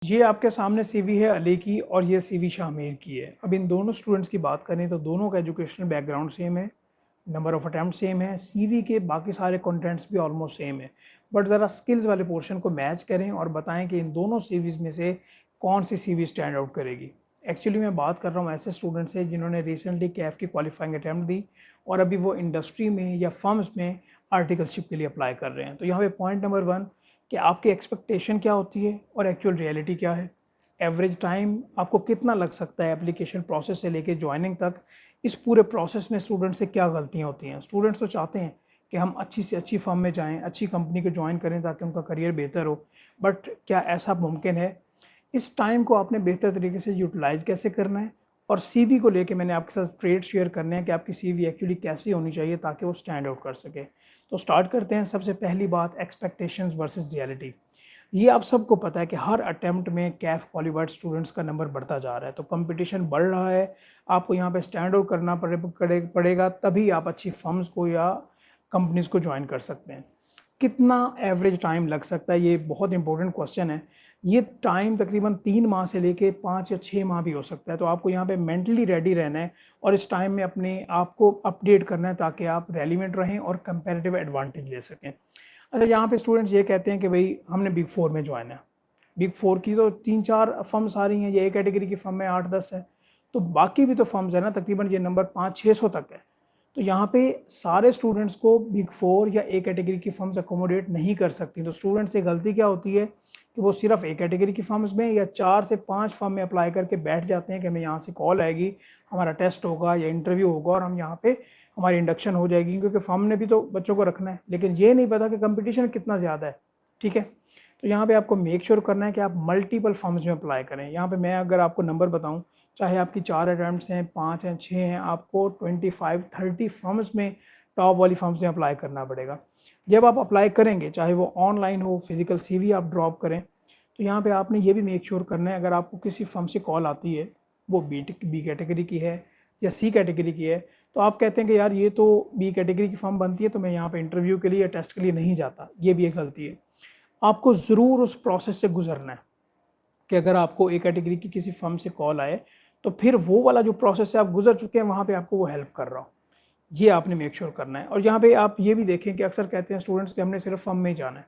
ये आपके सामने सीवी है अली की और ये सीवी शामिर की है। अब इन दोनों स्टूडेंट्स की बात करें तो दोनों का एजुकेशनल बैकग्राउंड सेम है, नंबर ऑफ अटेम्प्ट सेम है, सीवी के बाकी सारे कंटेंट्स भी ऑलमोस्ट सेम है। बट ज़रा स्किल्स वाले पोर्शन को मैच करें और बताएं कि इन दोनों सीवीज़ में से कौन सी सीवी स्टैंड आउट करेगी। एक्चुअली मैं बात कर रहा हूँ ऐसे स्टूडेंट्स से जिन्होंने रिसेंटली कैफ की क्वालिफाइंग अटैम्प्ट दी और अभी वो इंडस्ट्री में या फर्म्स में आर्टिकलशिप के लिए अप्लाई कर रहे हैं। तो यहाँ पे पॉइंट नंबर 1 कि आपकी एक्सपेक्टेशन क्या होती है और एक्चुअल रियलिटी क्या है। एवरेज टाइम आपको कितना लग सकता है एप्लीकेशन प्रोसेस से लेके ज्वाइनिंग तक। इस पूरे प्रोसेस में स्टूडेंट से क्या गलतियाँ होती हैं। स्टूडेंट्स तो चाहते हैं कि हम अच्छी से अच्छी फर्म में जाएं, अच्छी कंपनी को ज्वाइन करें ताकि उनका करियर बेहतर हो। बट क्या ऐसा मुमकिन है? इस टाइम को आपने बेहतर तरीके से यूटिलाइज़ कैसे करना है। और सीवी को लेके मैंने आपके साथ ट्रेड शेयर करने हैं कि आपकी सीवी एक्चुअली कैसी होनी चाहिए ताकि वो स्टैंड आउट कर सके। तो स्टार्ट करते हैं। सबसे पहली बात, एक्सपेक्टेशंस वर्सेस रियलिटी। ये आप सबको पता है कि हर अटेम्प्ट में कैफ क्वालिफाइड स्टूडेंट्स का नंबर बढ़ता जा रहा है, तो कंपटीशन बढ़ रहा है। आपको यहाँ पे स्टैंड आउट करना पड़ेगा, तभी आप अच्छी फर्म्स को या कंपनीज को ज्वाइन कर सकते हैं। कितना एवरेज टाइम लग सकता है, ये बहुत इंपॉर्टेंट क्वेश्चन है। ये टाइम तकरीबन 3 माह से लेके 5 या 6 माह भी हो सकता है। तो आपको यहाँ पे मेंटली रेडी रहना है और इस टाइम में अपने आप को अपडेट करना है ताकि आप रेलिवेंट रहें और कंपेरेटिव एडवांटेज ले सकें। अच्छा, यहाँ पे स्टूडेंट्स ये कहते हैं कि भाई हमने बिग फोर में ज्वाइन है। बिग फोर की तो 3-4 फर्म्स आ रही हैं, ये ए कैटेगरी की फर्म है 8-10 है, तो बाकी भी तो फर्म्स है ना, तकरीबन ये नंबर 500-600 तक है। तो यहाँ पे सारे स्टूडेंट्स को बिग फोर या ए कैटेगरी की फर्म्स अकोमोडेट नहीं कर सकती। तो स्टूडेंट्स से गलती क्या होती है कि वो सिर्फ ए कैटेगरी की फर्म्स में या 4 से 5 फर्म में अप्लाई करके बैठ जाते हैं कि हमें यहाँ से कॉल आएगी, हमारा टेस्ट होगा या इंटरव्यू होगा और हम यहाँ पे हमारी इंडक्शन हो जाएगी, क्योंकि फर्म ने भी तो बच्चों को रखना है। लेकिन ये नहीं पता कि कंपटीशन कितना ज़्यादा है। ठीक है, तो यहाँ पे आपको मेक श्योर करना है कि आप मल्टीपल फर्म्स में अप्लाई करें। यहाँ पे मैं अगर आपको नंबर बताऊँ, चाहे आपकी 4 अटैम्प्ट्स हैं, 5 हैं, 6 हैं, आपको 25-30 फर्म्स में, टॉप वाली फर्म्स में अप्लाई करना पड़ेगा। जब आप अप्लाई करेंगे, चाहे वो ऑनलाइन हो, फिजिकल सीवी आप ड्रॉप करें, तो यहाँ पे आपने ये भी मेक श्योर करना है अगर आपको किसी फर्म से कॉल आती है, वो बी कैटेगरी की है या सी कैटेगरी की है, तो आप कहते हैं कि यार ये तो बी कैटेगरी की फर्म बनती है तो मैं यहाँ पे इंटरव्यू के लिए या टेस्ट के लिए नहीं जाता। ये भी एक गलती है। आपको ज़रूर उस प्रोसेस से गुजरना है कि अगर आपको ए कैटेगरी की किसी फर्म से कॉल आए तो फिर वो वाला जो प्रोसेस है आप गुजर चुके हैं, वहाँ पे आपको वो हेल्प कर रहा हो। ये आपने मेक श्योर करना है। और यहाँ पे आप ये भी देखें कि अक्सर कहते हैं स्टूडेंट्स कि हमने सिर्फ फर्म में ही जाना है।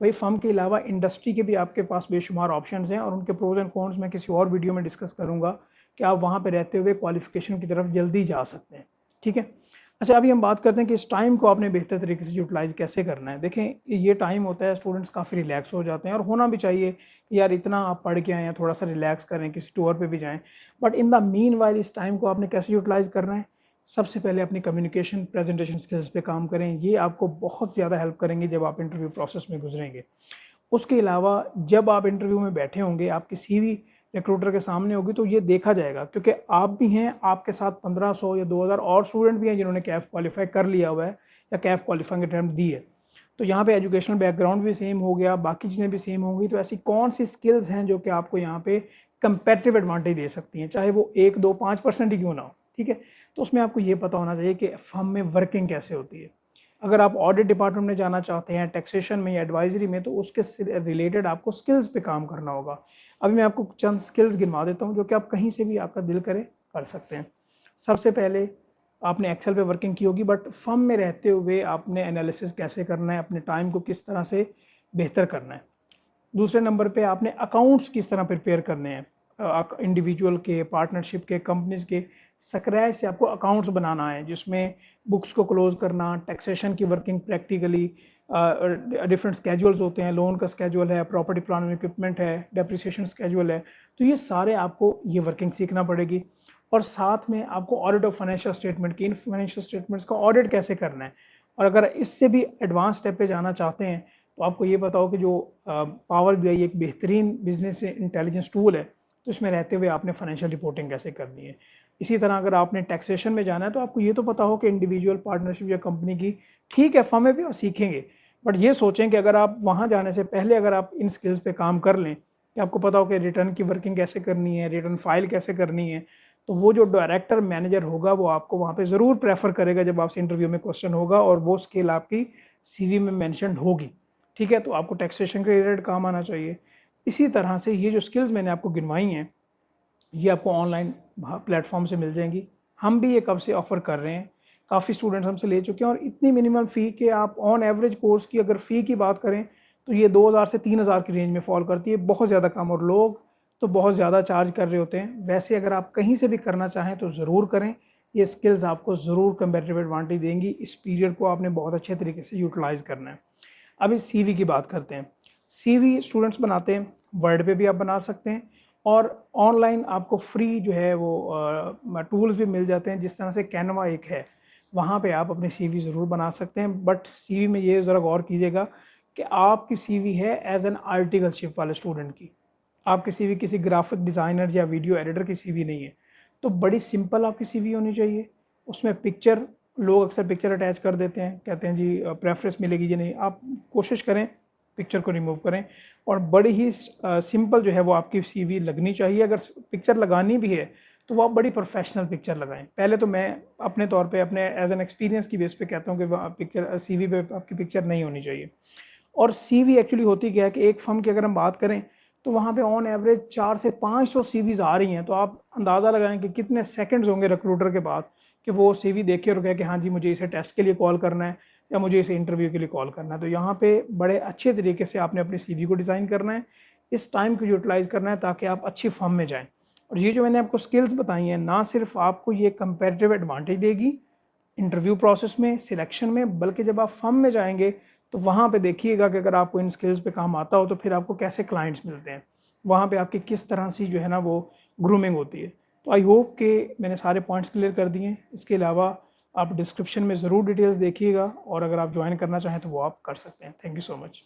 भाई, फर्म के अलावा इंडस्ट्री के भी आपके पास बेशुमार ऑप्शंस हैं और उनके प्रोज एंड कॉन्स मैं किसी और वीडियो में डिस्कस करूँगा कि आप वहाँ पे रहते हुए क्वालिफिकेशन की तरफ जल्दी जा सकते हैं। ठीक है। अच्छा, अभी हम बात करते हैं कि इस टाइम को आपने बेहतर तरीके से यूटिलाइज़ कैसे करना है। देखें, ये टाइम होता है, स्टूडेंट्स काफ़ी रिलैक्स हो जाते हैं और होना भी चाहिए कि यार इतना आप पढ़ के आए हैं, थोड़ा सा रिलैक्स करें, किसी टूर पे भी जाएं। But in the mean while इस टाइम को आपने कैसे यूटिलाइज़ करना है? सबसे पहले अपनी कम्युनिकेशन प्रेजेंटेशन स्किल्स पे काम करें। ये आपको बहुत ज़्यादा हेल्प करेंगे जब आप इंटरव्यू प्रोसेस में गुजरेंगे। उसके अलावा जब आप इंटरव्यू में बैठे होंगे, आपकी सीवी रिक्रूटर के सामने होगी, तो ये देखा जाएगा, क्योंकि आप भी हैं, आपके साथ 1500 या 2000 और स्टूडेंट भी हैं जिन्होंने कैफ क्वालिफाई कर लिया हुआ है या कैफ क्वालिफाइंग अटैम्प्ट दी है। तो यहाँ पे एजुकेशनल बैकग्राउंड भी सेम हो गया, बाकी चीज़ें भी सेम होंगी। तो ऐसी कौन सी स्किल्स हैं जो कि आपको यहाँ पे कंपेरेटिव एडवांटेज दे सकती हैं, चाहे वो 1, 2, 5% ही क्यों ना हो। ठीक है, तो उसमें आपको ये पता होना चाहिए कि फर्म में वर्किंग कैसे होती है। अगर आप ऑडिट डिपार्टमेंट में जाना चाहते हैं, टैक्सेशन में या एडवाइजरी में, तो उसके रिलेटेड आपको स्किल्स पे काम करना होगा। अभी मैं आपको चंद स्किल्स गिनवा देता हूँ जो कि आप कहीं से भी आपका दिल करे कर सकते हैं। सबसे पहले आपने एक्सेल पे वर्किंग की होगी, बट फर्म में रहते हुए आपने एनालिसिस कैसे करना है, अपने टाइम को किस तरह से बेहतर करना है। दूसरे नंबर पे आपने अकाउंट्स किस तरह प्रिपेयर करने हैं, इंडिविजुअल के, पार्टनरशिप के, कंपनीज के। स्क्रैच से आपको अकाउंट्स बनाना है जिसमें बुक्स को क्लोज करना, टैक्सेशन की वर्किंग प्रैक्टिकली, डिफरेंट स्केजुअल्स होते हैं, लोन का स्केजुअल है, प्रॉपर्टी प्लान एंड इक्विपमेंट है, डेप्रिसिएशन स्केजुअल है। तो ये सारे आपको ये वर्किंग सीखना पड़ेगी। और साथ में आपको ऑडिट ऑफ फाइनेंशियल स्टेटमेंट की, इन फाइनेंशियल स्टेटमेंट्स का ऑडिट कैसे करना है। और अगर इससे भी एडवांस स्टेप पे जाना चाहते हैं तो आपको ये बताओ कि जो पावर BI एक बेहतरीन बिजनेस इंटेलिजेंस टूल है, तो इसमें रहते हुए आपने फाइनेंशियल रिपोर्टिंग कैसे करनी है। इसी तरह अगर आपने टैक्सेशन में जाना है तो आपको ये तो पता हो कि इंडिविजुअल, पार्टनरशिप या कंपनी की, ठीक है फर्म में भी आप सीखेंगे, बट ये सोचें कि अगर आप वहाँ जाने से पहले अगर आप इन स्किल्स पे काम कर लें कि आपको पता हो कि रिटर्न की वर्किंग कैसे करनी है, रिटर्न फाइल कैसे करनी है, तो वो जो डायरेक्टर मैनेजर होगा वो आपको वहाँ पे ज़रूर प्रेफर करेगा जब आपसे इंटरव्यू में क्वेश्चन होगा और वो स्किल आपकी सीवी में मेंशन होगी। ठीक है, तो आपको टैक्सेशन के रिलेटेड काम आना चाहिए। इसी तरह से ये जो स्किल्स मैंने आपको गिनवाई हैं ये आपको ऑनलाइन प्लेटफॉर्म से मिल जाएंगी। हम भी ये कब से ऑफ़र कर रहे हैं, काफ़ी स्टूडेंट्स हमसे ले चुके हैं और इतनी मिनिमम फ़ी कि आप ऑन एवरेज कोर्स की अगर फ़ी की बात करें तो ये 2000 से 3000 की रेंज में फॉल करती है, बहुत ज़्यादा कम। और लोग तो बहुत ज़्यादा चार्ज कर रहे होते हैं। वैसे अगर आप कहीं से भी करना चाहें तो ज़रूर करें, ये स्किल्स आपको ज़रूर कंपेरेटिव एडवांटेज देंगी। इस पीरियड को आपने बहुत अच्छे तरीके से यूटिलाइज़ करना है। अब इस सीवी की बात करते हैं। सीवी स्टूडेंट्स बनाते हैं, वर्ड पे भी आप बना सकते हैं और ऑनलाइन आपको फ्री जो है वो टूल्स भी मिल जाते हैं। जिस तरह से कैनवा एक है, वहाँ पे आप अपनी सीवी ज़रूर बना सकते हैं। बट सीवी में ये ज़रा गौर कीजिएगा कि आपकी सीवी है एज एन आर्टिकलशिप वाले स्टूडेंट की, आपकी सीवी किसी ग्राफिक डिज़ाइनर या वीडियो एडिटर की सीवी नहीं है। तो बड़ी सिंपल आपकी सीवी होनी चाहिए। उसमें पिक्चर, लोग अक्सर पिक्चर अटैच कर देते हैं, कहते हैं जी प्रेफरेंस मिलेगी जी नहीं। आप कोशिश करें पिक्चर को रिमूव करें और बड़ी ही सिंपल जो है वो आपकी सीवी लगनी चाहिए। अगर पिक्चर लगानी भी है तो वो आप बड़ी प्रोफेशनल पिक्चर लगाएं। पहले तो मैं अपने तौर पे अपने एज एन एक्सपीरियंस की बेस पे कहता हूँ कि पिक्चर सीवी पे आपकी पिक्चर नहीं होनी चाहिए। और सीवी एक्चुअली होती क्या है कि एक फर्म की अगर हम बात करें तो वहाँ पे ऑन एवरेज 400 से 500 सीवीज़ आ रही हैं। तो आप अंदाज़ा लगाएं कि कितने सेकंड्स होंगे रिक्रूटर के बाद कि वो सीवी देखे और कहे कि हाँ जी मुझे इसे टेस्ट के लिए कॉल करना है या मुझे इसे इंटरव्यू के लिए कॉल करना है। तो यहाँ पे बड़े अच्छे तरीके से आपने अपनी सीवी को डिज़ाइन करना है, इस टाइम को यूटिलाइज़ करना है ताकि आप अच्छी फर्म में जाएँ। और ये जो मैंने आपको स्किल्स बताई हैं, ना सिर्फ आपको ये कंपेरेटिव एडवांटेज देगी इंटरव्यू प्रोसेस में, सिलेक्शन में, बल्कि जब आप फर्म में जाएंगे तो वहाँ पे देखिएगा कि अगर आपको इन स्किल्स पे काम आता हो तो फिर आपको कैसे क्लाइंट्स मिलते हैं, वहाँ पे आपकी किस तरह से जो है ना वो ग्रूमिंग होती है। तो आई होप कि मैंने सारे पॉइंट्स क्लियर कर दिए हैं। इसके अलावा आप डिस्क्रिप्शन में ज़रूर डिटेल्स देखिएगा और अगर आप ज्वाइन करना चाहें तो वो आप कर सकते हैं। Thank you so much.